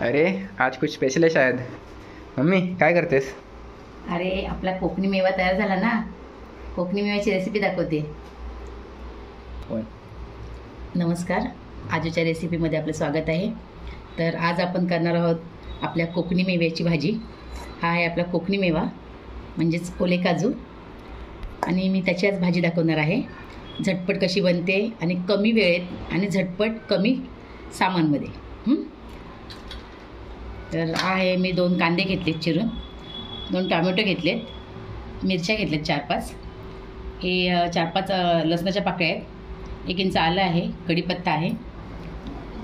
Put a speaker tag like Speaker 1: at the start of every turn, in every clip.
Speaker 1: अरे आज कुछ स्पेशल है शायद। मम्मी काय करतेस?
Speaker 2: अरे आपला कोकणी मेवा तयार झाला ना, कोकणी मेव्याची रेसिपी दाखवते.
Speaker 1: होय.
Speaker 2: नमस्कार, आजच्या रेसिपीमध्ये आपलं स्वागत आहे. तर आज आपण करणार आहोत आपल्या कोकणी मेव्याची भाजी. हा आहे आपला कोकणी मेवा म्हणजेच ओले काजू, आणि मी त्याची आज भाजी दाखवणार आहे. झटपट कशी बनते आणि कमी वेळेत आणि झटपट कमी सामानमध्ये. तर आहे मी 2 कांदे घेतलेत चिरून, 2 टोमॅटो घेतलेत, मिरच्या घेतल्यात 4-5, हे 4-5 लसणाच्या पाकळ्या आहेत, 1 इंच आलं आहे, कढीपत्ता आहे,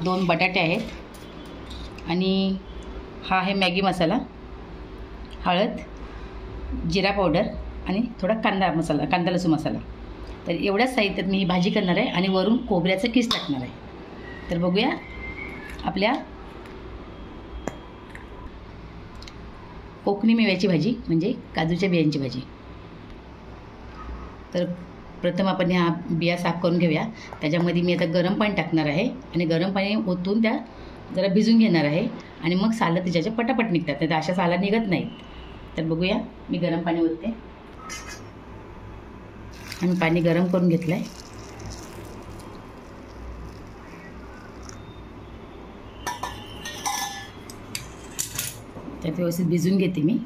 Speaker 2: 2 बटाटे आहेत, आणि हा आहे मॅगी मसाला, हळद, जिरा पावडर आणि थोडा कांदा मसाला, कांदा लसूण मसाला. तर एवढ्याच साहित्यात मी ही भाजी करणार आहे आणि वरून खोबऱ्याचं किस टाकणार आहे. तर बघूया आपल्या कोकणी मेव्याची भाजी म्हणजे काजूच्या बियांची भाजी. तर प्रथम आपण ह्या बिया साफ करून घेऊया. त्याच्यामध्ये मी आता गरम पाणी टाकणार आहे आणि गरम पाणी ओतून त्या जरा भिजून घेणार आहे, आणि मग सालं त्याच्या पटापट निघतात, तर अशा साला निघत नाहीत. तर बघूया, मी गरम पाणी ओतते आणि पाणी गरम करून घेतलं आहे. त्यात व्यवस्थित भिजून घेते मी.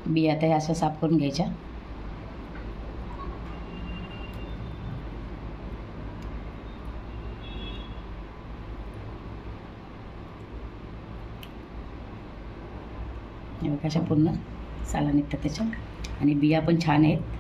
Speaker 2: बिया आता ह्या अशा साफ करून घ्यायच्या. हे बघा, अशा पूर्ण साला निघतात त्याच्या, आणि बिया पण छान आहेत.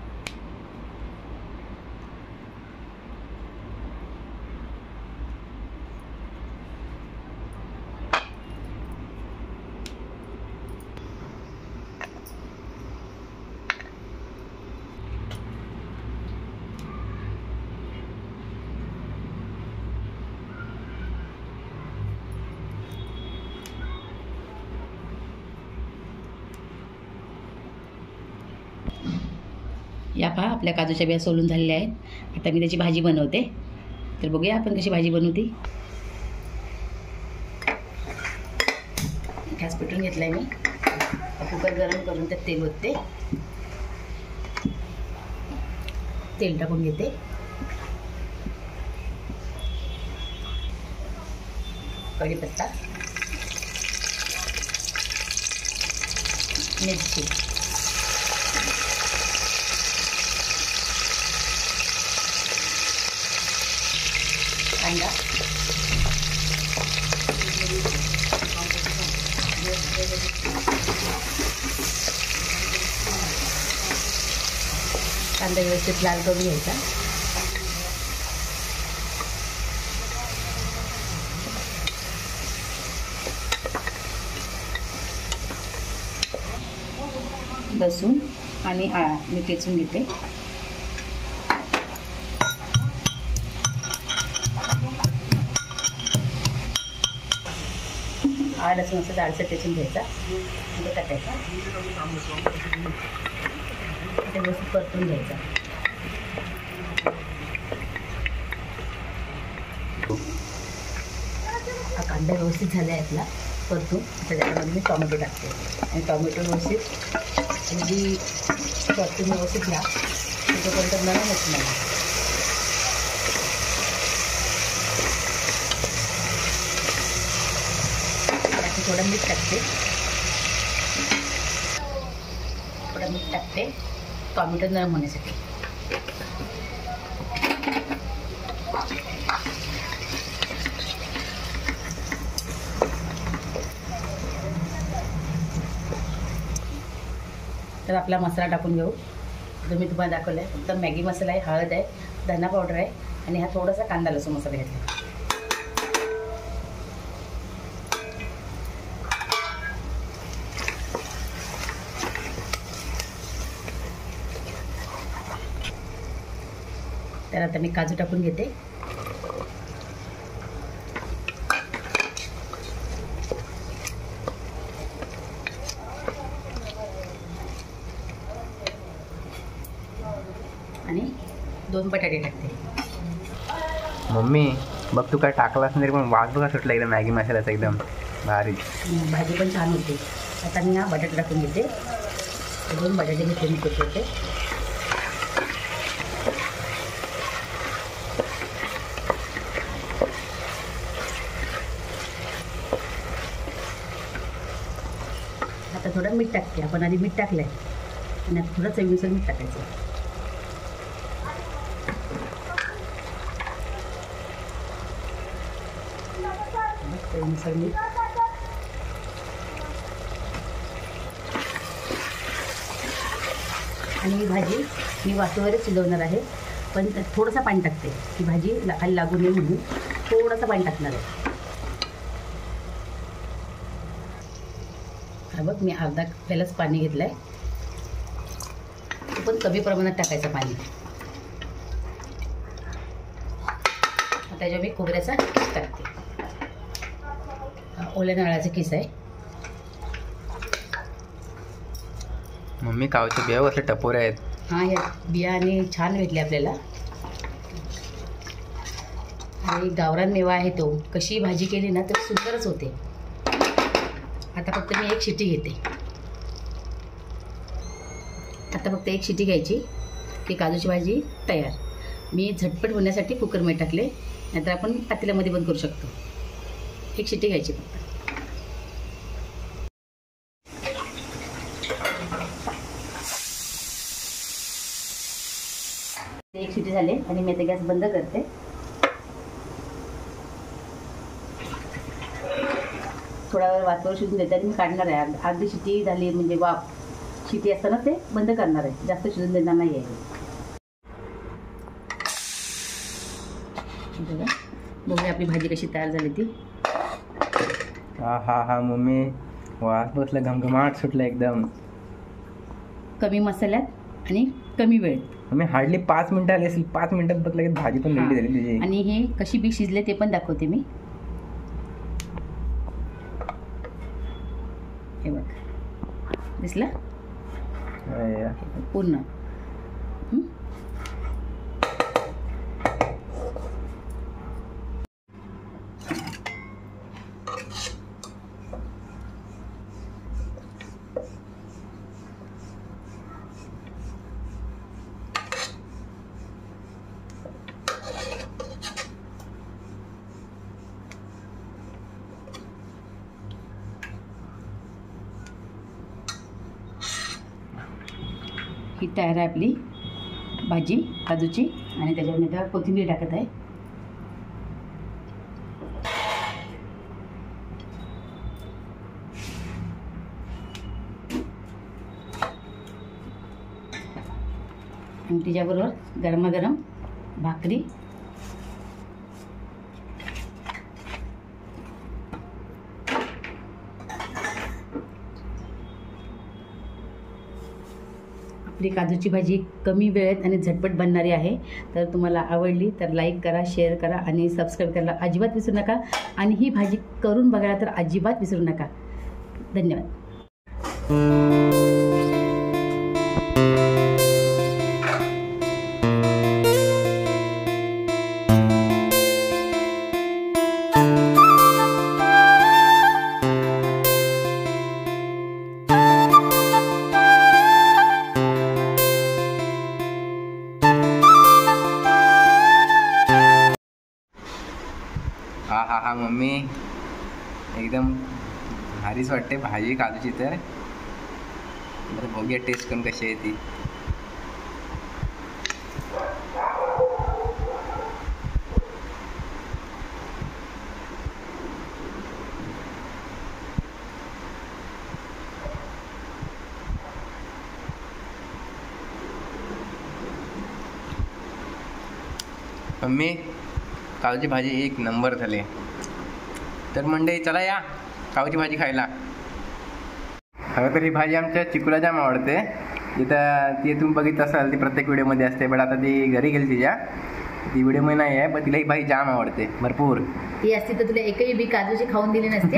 Speaker 2: या पहा, आपल्या काजूच्या बिया सोलून झालेल्या आहेत. आता मी त्याची भाजी बनवते. तर बघूया आपण कशी भाजी बनवते. गॅस पेटवून घेतला आहे मी. कुकर गरम करून त्यात तेल ओतते. तेल टाकून घेते. कढीपत्ता, मिरची, कांदा, कांदा व्यवस्थित लाल करून घ्यायचा. लसूण आणि आळा मी ठेचून घेते. आळा लसूण असं जाडसर ठेचून घ्यायचा, म्हणजे टाकायचा, ते व्यवस्थित परतून घ्यायचा. हा कांदा व्यवस्थित झाला आहे आपला परतून. त्याच्यामध्ये मी टोमॅटो टाकते आणि टोमॅटो व्यवस्थित अगदी परतून व्यवस्थित घ्या, तोपर्यंत नरम होत नाही. थोडं मीठ टाकते, टोमॅटो नरम होण्यासाठी. तर आपला मसाला टाकून घेऊ. जो मी तुम्हाला दाखवला आहे, फक्त मॅगी मसाला आहे, हळद आहे, धना पावडर आहे, आणि हा थोडासा कांदा लसूण मसाला घेतला. तर आता मी काजू टाकून घेते. आणि 2 बटाटे टाकते.
Speaker 1: मम्मी बघ तू काय टाकलास नाही पण वास बघा सुटला एकदम मॅगी मसाल्याचा एकदम भारी.
Speaker 2: भाजी पण छान होते. आता मी बटाटे टाकून घेते. 2 बटाटे घेतले मी छोटे. आता थोडं मीठ टाकते. आपण आधी मीठ टाकलं आहे आणि आता थोडं चवीनुसार मीठ टाकायचं. चवीनुसार मीठ. आणि ही भाजी मी वाफेवरच शिजवणार आहे, पण थोडंसं पाणी टाकते. ही भाजी खाली लागू नये म्हणून थोडंसं पाणी टाकणार आहे. हा बघ मी अर्धा प्यालाच पाणी घेतलं आहे. पण कमी प्रमाणात टाकायचं पाणी. त्याच्यावर मी खोबऱ्याचा किस टाकते. ओल्या नारळाचा किस आहे.
Speaker 1: मम्मी कावच्या बिया असले टपोरे आहेत.
Speaker 2: हां या बियाणे छान भेटले आपल्याला. आणि गावरान मेवा आहे तो. कशी भाजी केली ना तर सुंदरच होते. आता फक्त मी 1 शिटी घेते. आता फक्त 1 शिटी घ्यायची की काजूची भाजी तयार. मी झटपट होण्यासाठी कुकरमध्ये टाकले, नाहीतर आपण पातेल्यामध्ये पण करू शकतो. 1 शिटी घ्यायची फक्त. एक शिटी झाले आणि मी आता गॅस बंद करते. थोडा वेळ वाफेवर शिजून देते आणि मी काढणार आहे. अर्धी शिटी झाली म्हणजे वाफ शिटी असताना ते बंद करणार आहे. जास्त शिजून देणार नाही आहे. बघूया आपली भाजी कशी तयार झाली ती.
Speaker 1: हा हा हा मम्मी वास बसला घमघमाट सुटला एकदम.
Speaker 2: कमी मसाल्यात आणि कमी वेळेत.
Speaker 1: मम्मी हार्डली 5 मिनिटं आली असेल. 5 मिनिटात बघ लगेच भाजी पण रेडी झाली तुझी.
Speaker 2: आणि हे कशी बी शिजले ते पण दाखवते मी. हे बघ दिसलं पूर्ण. ही तयार आहे आपली भाजी काजूची. आणि त्याच्यावर मी आता कोथिंबीर टाकत आहे. आणि त्याच्याबरोबर गरमागरम भाकरी. आपली काजूची भाजी कमी वेळेत आणि झटपट बनणारी आहे. तर तुम्हाला आवडली तर लाईक करा, शेअर करा आणि सबस्क्राईब करायला अजिबात विसरू नका. आणि ही भाजी करून बघायला तर अजिबात विसरू नका. धन्यवाद.
Speaker 1: हा हा हा मम्मी एकदम भारीच वाटते भाजी काजूची. तर बरं बघूया टेस्ट करून कशी आहे ती. मम्मी काजूची भाजी 1 नंबर झाली. तर मंडळी चला या काजूची भाजी खायला. खरं तर ही भाजी आमच्या चिकूला जाम आवडते. जिथं ती तुम्ही बघित असाल ती प्रत्येक व्हिडिओमध्ये असते. पण आता ती घरी गेली तिच्या. ती व्हिडिओमध्ये नाही आहे पण तिला ही भाजी जाम आवडते भरपूर.
Speaker 2: ती असती तर तुला एकही बी काजूची खाऊन दिली नसते.